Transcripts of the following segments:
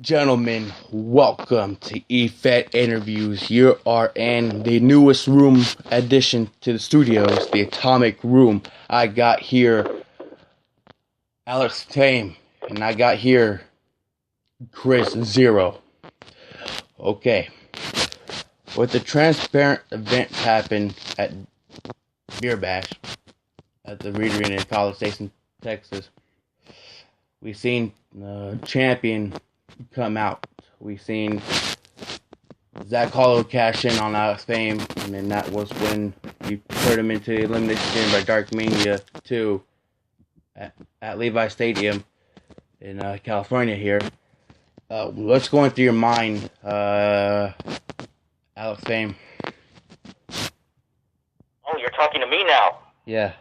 Gentlemen, welcome to EFET Interviews. You are in the newest room addition to the studios, the Atomic Room. I got here Alex Tame, and I got here Chris Zero. Okay. With the transparent event happened at Beer Bash at the Reed Arena in College Station, Texas, we seen champion come out. We seen Zach Hollow cash in on Alex Fame, and then that was when you put him into the elimination by Dark Mania 2 at Levi Stadium in California here. What's going through your mind, Alex Fame? Oh, you're talking to me now? Yeah.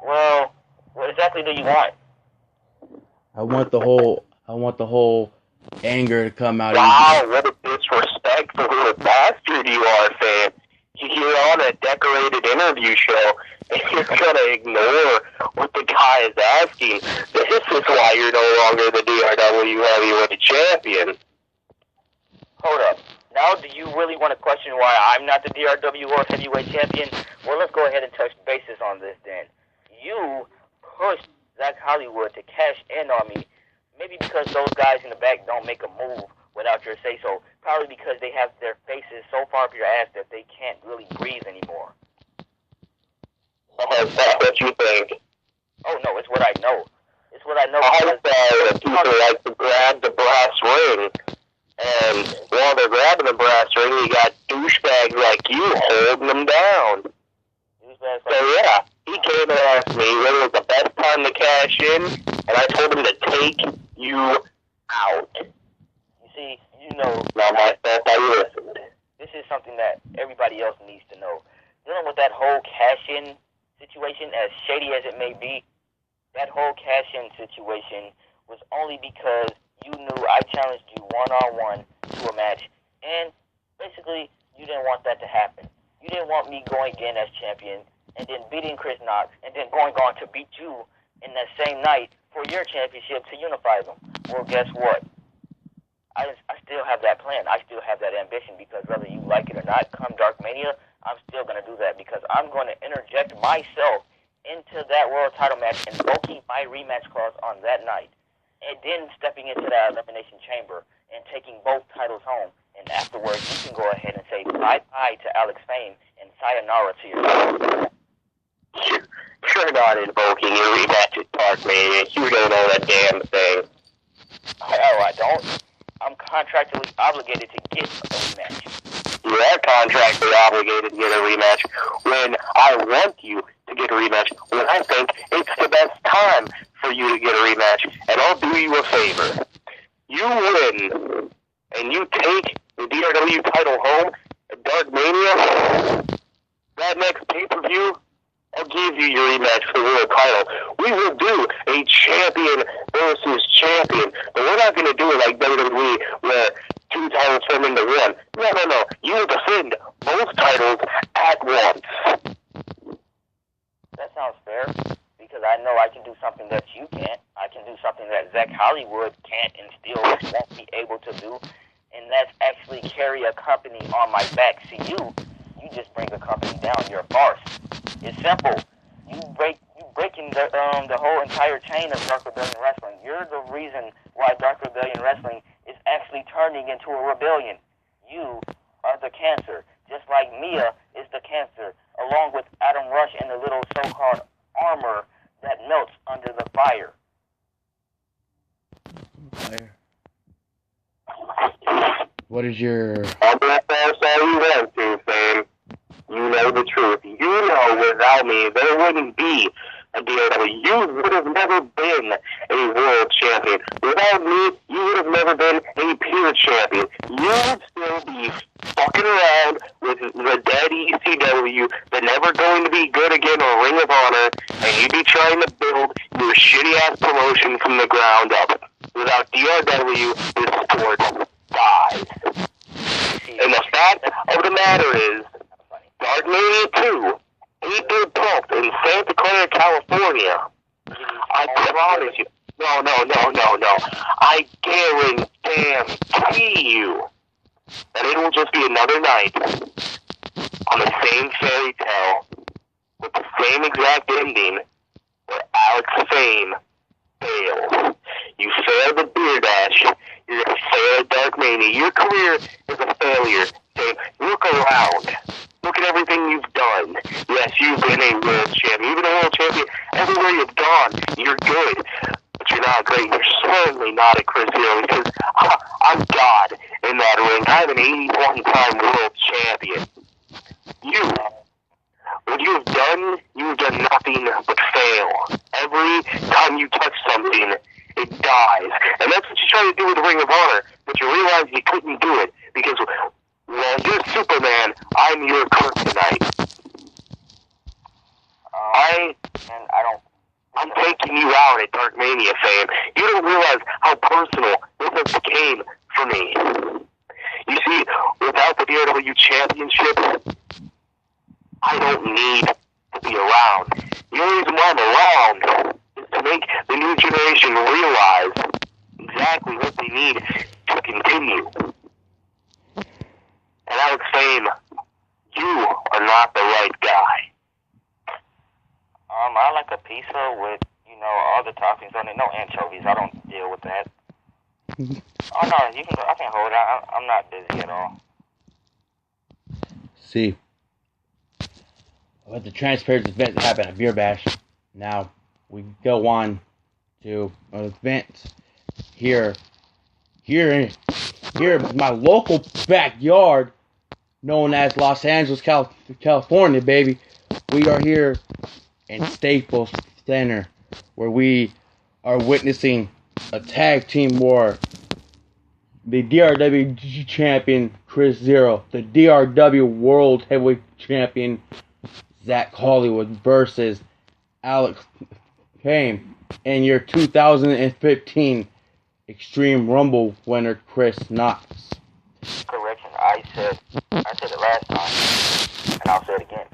Well, what exactly do you want? I want the whole anger to come out. Wow, what a disrespectful little bastard you are, Fam. You're on a decorated interview show, and you're gonna ignore what the guy is asking. This is why you're no longer the DRW Heavyweight Champion. Hold up. Now, do you really want to question why I'm not the DRW World Heavyweight Champion? Well, let's go ahead and touch bases on this then. You pushed Zach Hollywood to cash in on me, maybe because those guys in the back don't make a move without your say-so. Probably because they have their faces so far up your ass that they can't really breathe anymore. Is that what you think? Oh, no, it's what I know. It's what I know. I heard that people like to grab the brass ring, and while they're grabbing the brass ring, you got douchebags like you holding them down. So yeah, he came and asked me when was the best time to cash in, and I told him to take you out. You see, you know, Not myself, I listened. this is something that everybody else needs to know. Dealing with that whole cash-in situation, as shady as it may be, that whole cash-in situation was only because you knew I challenged you one-on-one to a match, and basically, you didn't want that to happen. You didn't want me going again as champion, and then beating Chris Knox, and then going on to beat you in that same night for your championship to unify them. Well, guess what? I still have that plan. I still have that ambition, because whether you like it or not, come Dark Mania, I'm still going to do that, because I'm going to interject myself into that world title match, invoking my rematch clause on that night, and then stepping into that elimination chamber and taking both titles home. And afterwards, you can go ahead and say bye-bye to Alex Fame and sayonara to yourself. You're not invoking your rematch at Dark Mania. You don't know a damn thing. I don't. I'm contractually obligated to get a rematch. You are contractually obligated to get a rematch when I want you to get a rematch, when I think it's the best time for you to get a rematch. And I'll do you a favor. You win, and you take the DRW title home at Dark Mania. That next pay-per-view, I'll give you your rematch for the world title. We will do a champion versus champion, but we're not going to do it like WWE, where two titles form into one. No. You will defend both titles at once. That sounds fair, because I know I can do something that you can't. I can do something that Zach Hollywood can't and still won't be able to do, and that's actually carry a company on my back. See, you just bring a company down. You're a farce. It's simple. You breaking the whole entire chain of Dark Rebellion Wrestling. You're the reason why Dark Rebellion Wrestling is actually turning into a rebellion. You are the cancer, just like Mia is the cancer, along with Adam Rush and the little so-called armor that melts under the fire. What is your... I'm going to say you want to, Sam. You know the truth. You know without me, there wouldn't be a DRW. You would have never been a world champion. Without me, you would have never been a pure champion. You would still be fucking around with the dead ECW, the never going to be good again or Ring of Honor, and you'd be trying to build your shitty-ass promotion from the ground up. Without DRW, this sport dies. And the fact of the matter is, Dark Mania 2, April 12th in Santa Clara, California. I promise you, No. I guarantee you that it will just be another night on the same fairy tale with the same exact ending where Alex Fame fails. You failed the Beer Dash. You're going to fail at Dark Mania. Your career is a failure. Fame. Look around. Look at everything you've done. Yes, you've been a world champion. You've been a world champion. Everywhere you've gone, you're good. But you're not great. You're certainly not a Chris Hero because I'm God in that ring. I'm an 81-time world champion. What you've done nothing but fail. Every time you touch something, it dies. And that's what you try to do with Ring of Honor, but you realize you couldn't do it because, well, you're Superman, I'm your kryptonite. I'm taking you out at Dark Mania, Fame. You don't realize how personal this has became for me. You see, without the DRW Championship, I don't need to be around. The only reason why I'm around is to make the new generation realize exactly what they need to continue. And Alex Fame, you are not the right guy. I like a pizza with, all the toppings on it. No anchovies. I don't deal with that. Oh no, I can hold it. I'm not busy at all. See, let the transparency event happen at Beer Bash. Now we go on to an event here in my local backyard, known as Los Angeles, California, baby. We are here in Staples Center, where we are witnessing a tag team war. The DRW champion Chris Zero, the DRW World Heavyweight Champion Zach Hollywood versus Alex Fame, and your 2015 Extreme Rumble winner Chris Knox. Correction, I said it last time, and I'll say it again.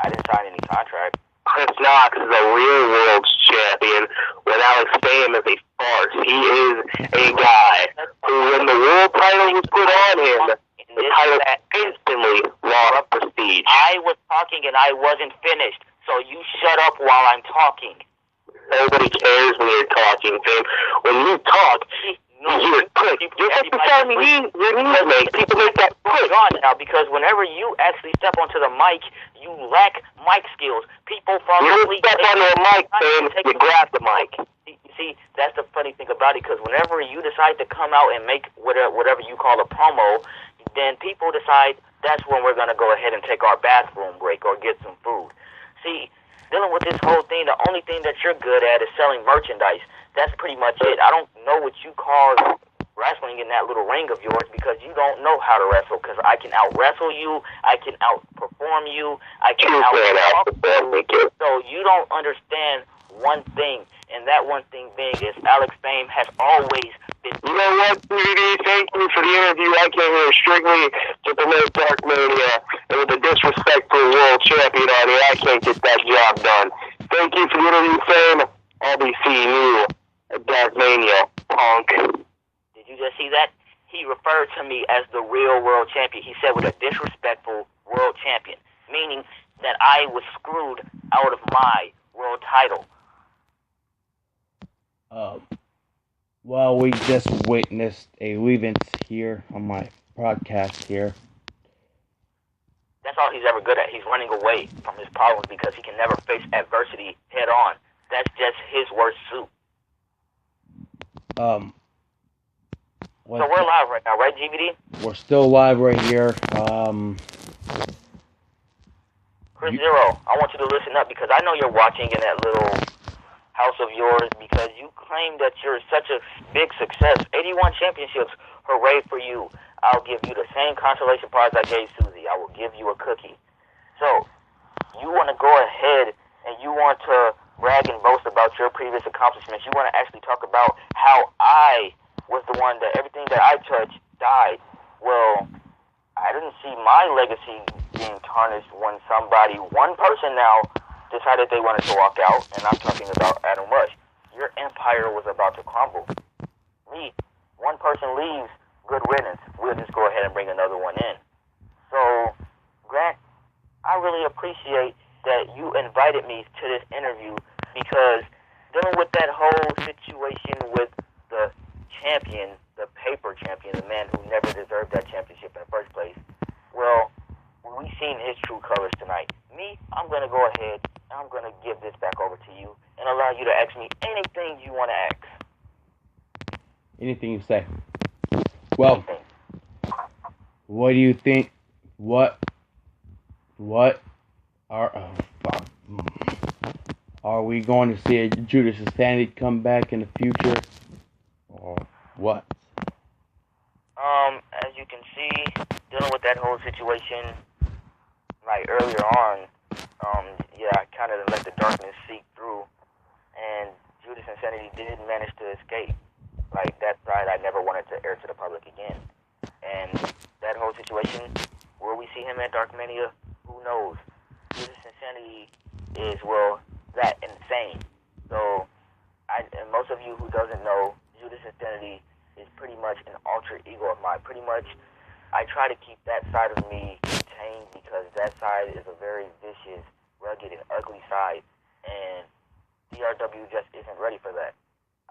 I didn't sign any contract. Chris Knox is a real world champion when Alex Fame is a farce. He is a guy who, when the world title was put on him, the title instantly lost prestige. I was talking and I wasn't finished, so you shut up while I'm talking. Nobody cares when you're talking, Fame. When you talk, you're quick. You're just telling me your knees make. People make that quick. On now, because whenever you actually step onto the mic, you lack mic skills. People fall asleep. You step onto a mic, Fame, you grab the mic. See, that's the funny thing about it, because whenever you decide to come out and make whatever you call a promo, then people decide that's when we're going to go ahead and take our bathroom break or get some food. See, dealing with this whole thing, the only thing that you're good at is selling merchandise. That's pretty much it. I don't know what you call wrestling in that little ring of yours, because you don't know how to wrestle, because I can out-wrestle you, I can out-perform you, I can out-talk you. So you don't understand one thing, and that one thing being is Alex Fame has always been... You know what, GVD? Thank you for the interview. I came here strictly to promote Dark Mania, and with the disrespectful world champion on here, I can't get that job done. Thank you for the interview, Fame. I'll be seeing you at Dark Mania, punk. Did you just see that? He referred to me as the real world champion. He said with a disrespectful world champion, meaning that I was screwed out of my world title. Well, we just witnessed a event here on my broadcast here. That's all he's ever good at. He's running away from his problems because he can never face adversity head on. That's just his worst suit. So we're live right now, right, GVD? We're still live right here. Chris Zero, I want you to listen up, because I know you're watching in that little house of yours, because you claim that you're such a big success. 81 championships, hooray for you. I'll give you the same consolation prize I gave Susie. I will give you a cookie. So, you want to go ahead and you want to brag and boast about your previous accomplishments. You want to actually talk about how I was the one that everything that I touched died. Well, I didn't see my legacy being tarnished when one person now, decided they wanted to walk out, and I'm talking about Adam Rush. your empire was about to crumble. Me, one person leaves, good riddance. We'll just go ahead and bring another one in. So, Grant, I really appreciate that you invited me to this interview because dealing with that whole situation with the champion, the paper champion, the man who never deserved that championship in the first place, well, we've seen his true colors tonight. Me, I'm going to go ahead and I'm going to give this back over to you and allow you to ask me anything you want to ask. Anything you say. Well, Anything. what do you think? What are we going to see a Judas Insanity come back in the future, or what? As you can see, dealing with that whole situation, like earlier on, I kind of let the darkness seep through, and Judas Insanity did manage to escape. Like, that side I never wanted to air to the public again. And that whole situation, will we see him at Dark Mania? Who knows? Judas Insanity is, well, that insane. So, and most of you who doesn't know, Judas Insanity is pretty much an alter ego of mine. Pretty much, I try to keep that side of me contained because that side is a very vicious, rugged, and ugly side. And DRW just isn't ready for that.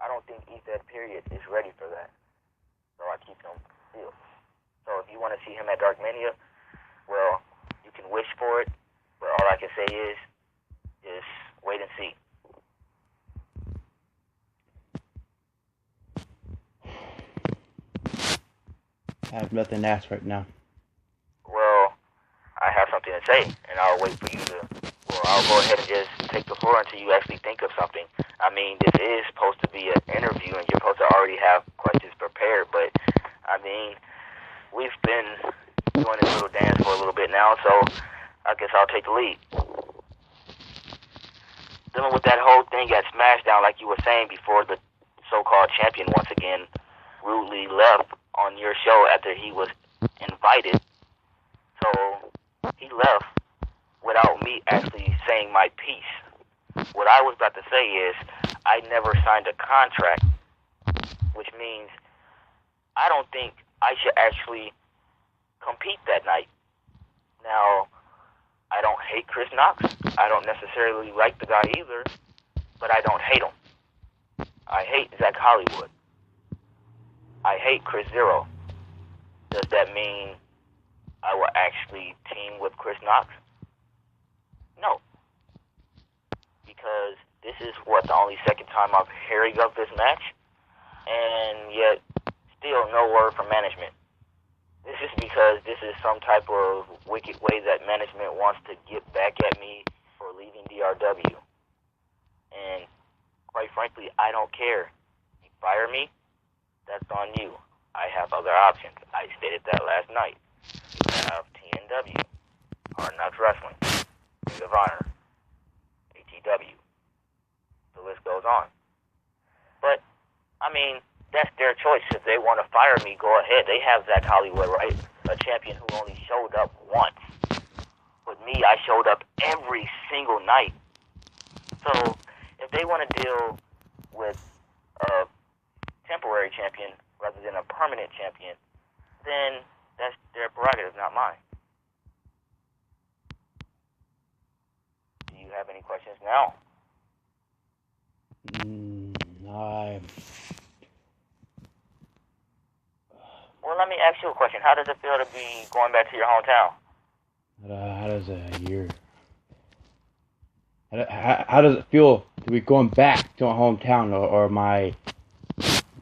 I don't think EFED period is ready for that. So I keep him still. So if you want to see him at Dark Mania, well, you can wish for it. But all I can say is wait and see. I have nothing to ask right now. Well, I have something to say, and I'll wait for you to, well, I'll go ahead and just take the floor until you actually think of something. I mean, this is supposed to be an interview, and you're supposed to already have questions prepared, but, I mean, we've been doing this little dance for a little bit now, so I guess I'll take the lead. Dealing with that whole thing at SmackDown, like you were saying before, the so-called champion once again rudely left on your show after he was invited. So he left without me actually saying my piece. What I was about to say is I never signed a contract, which means I don't think I should actually compete that night. Now, I don't hate Chris Knox. I don't necessarily like the guy either, but I don't hate him. I hate Zach Hollywood. I hate Chris Zero. Does that mean I will actually team with Chris Knox? No. Because this is, the only second time I'm hearing of this match, and yet still no word from management. This is because this is some type of wicked way that management wants to get back at me for leaving DRW. And quite frankly, I don't care. You fire me, that's on you. I have other options. I stated that last night. You have TNW, Hard Knocks Wrestling, Ring of Honor, ATW. The list goes on. But, I mean, that's their choice. If they want to fire me, go ahead. They have Zach Hollywood, right? A champion who only showed up once. With me, I showed up every single night. So, if they want to deal with a temporary champion rather than a permanent champion, then that's their prerogative, not mine. Do you have any questions now? Well, let me ask you a question. How does it feel to be going back to your hometown? How does a year? How does it feel to be going back to my hometown or my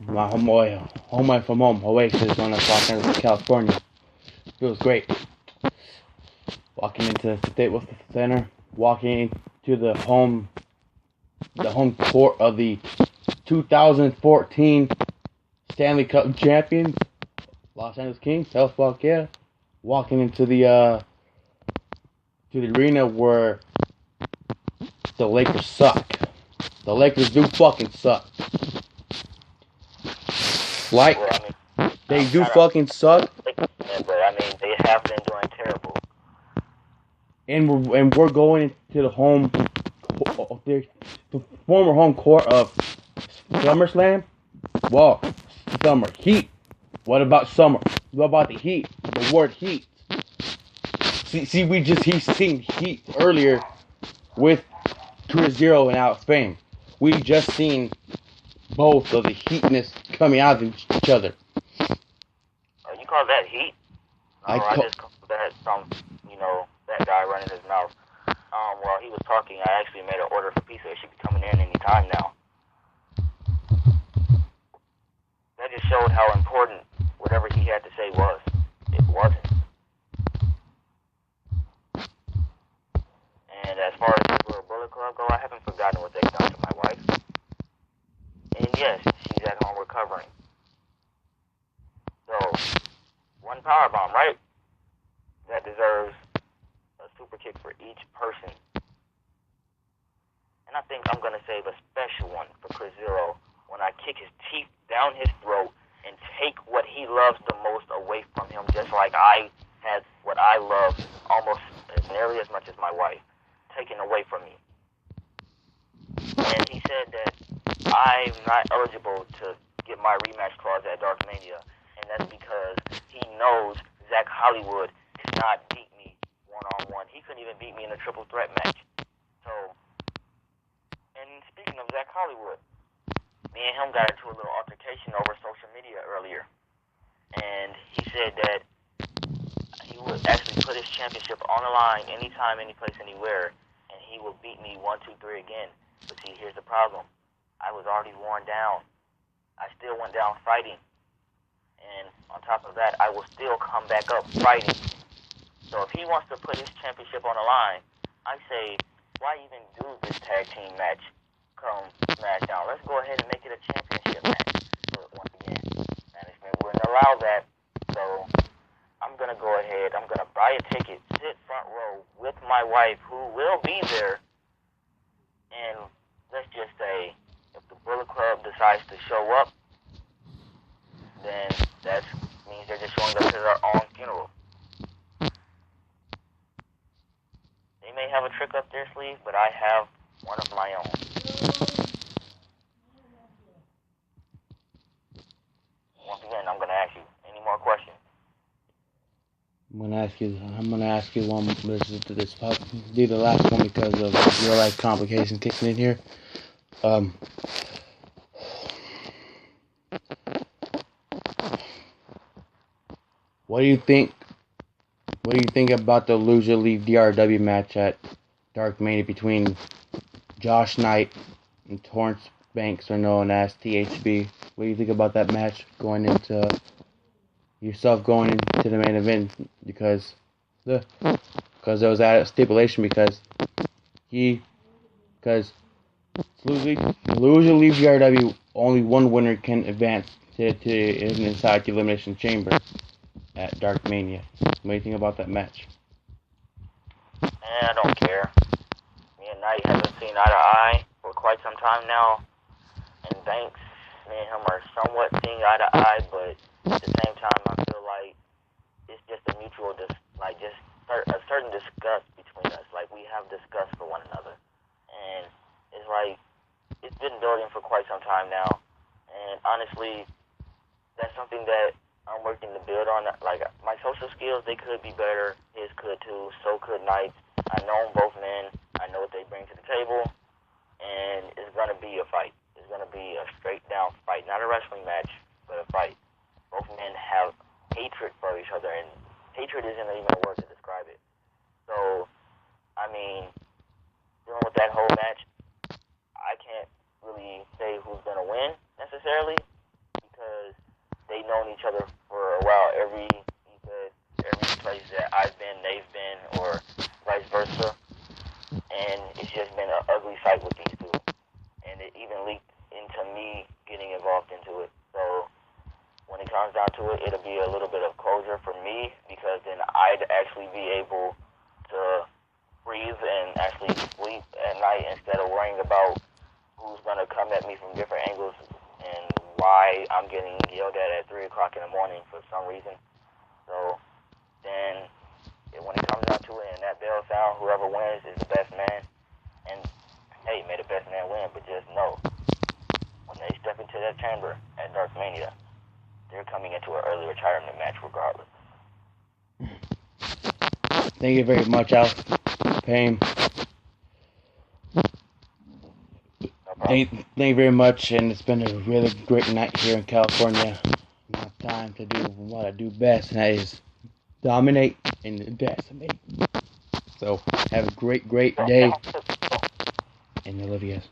home away from home, Oasis on Los Angeles, California? Feels great. Walking into the Staples Center, walking into the home court of the 2014 Stanley Cup champions, Los Angeles Kings. Hell, fuck yeah! Walking into the arena where the Lakers suck. The Lakers do fucking suck. Like, Well, I mean, they do fucking suck. but I mean, they have been doing terrible. And we're going to the former home court of SummerSlam? Well, Summer Heat. What about Summer? What about the Heat? The word Heat. See, he's seen Heat earlier with Tour Zero and Out Fame. We just seen both of the heatness coming out of each other. You call that heat? No, I just call that that guy running his mouth. While he was talking, I actually made an order for pizza. It should be coming in any time now. That just showed how important whatever he had to say was. It wasn't. And as far as the little Bullet Club go, I haven't forgotten what they've done to my wife. And yes, she's at home recovering. So, one power bomb, right? That deserves a super kick for each person. And I think I'm going to save a special one for Chris Zero when I kick his teeth down his throat and take what he loves the most away from him, just like I had what I love almost as nearly as much as my wife taken away from me. And he said that I'm not eligible to get my rematch clause at Dark Mania, and that's because he knows Zach Hollywood cannot beat me one-on-one. He couldn't even beat me in a triple threat match. So, and speaking of Zach Hollywood, me and him got into a little altercation over social media earlier, and he said that he would actually put his championship on the line anytime, any place, anywhere, and he will beat me 1, 2, 3 again. But see, here's the problem. I was already worn down. I still went down fighting. And on top of that, I will still come back up fighting. So if he wants to put his championship on the line, I say, why even do this tag team match come SmackDown? Let's go ahead and make it a championship match. But once again, management wouldn't allow that. So I'm going to go ahead. I'm going to buy a ticket, sit front row with my wife, who will be there. And let's just say, if the Bullet Club decides to show up, then that means they're just showing up to their own funeral. They may have a trick up their sleeve, but I have one of my own. Once again, I'm going to ask you, any more questions? I'm gonna ask you one. This be the last one because of real life complications kicking in here. What do you think? What do you think about the loser leave DRW match at Dark Mania between Josh Knight and Torrance Banks, or known as THB? What do you think about that match going into the main event? Because there was that stipulation because loser leave DRW, only one winner can advance to inside the Elimination Chamber at Dark Mania. What do you think about that match? I don't care. Me and Knight haven't seen eye to eye for quite some time now, and Banks, me and him are somewhat seeing eye to eye, but at the same time, I feel like it's just a mutual, a certain disgust between us. Like, we have disgust for one another, and it's like it's been building for quite some time now, and honestly, that's something that I'm working to build on. Like, my social skills, they could be better. His could too. So could Knight's. I know both men. I know what they bring to the table, and it's gonna be a fight. It's gonna be a straight down fight, not a wrestling match, but a fight. Both men have hatred for each other, and hatred isn't even a word to describe it. So, I mean, dealing with that whole match, I can't really say who's gonna win necessarily, because they've known each other for a while. Every place that I've been, they've been, or vice versa. And it's just been an ugly fight with these two. And it even leaked into me getting involved into it. So when it comes down to it, it'll be a little bit of closure for me, because then I'd actually be able to breathe and actually sleep at night instead of worrying about who's going to come at me from different angles and why I'm getting yelled at 3 o'clock in the morning for some reason. So then when it comes down to it and that bell sound, whoever wins is the best man. And hey, may the best man win, but just know when they step into that chamber at Dark Mania, they're coming into an early retirement match regardless. Thank you very much, Al Payne. Thank you very much, and it's been a really great night here in California. Now time to do what I do best, and that is dominate and decimate. So, have a great day, and I love you guys.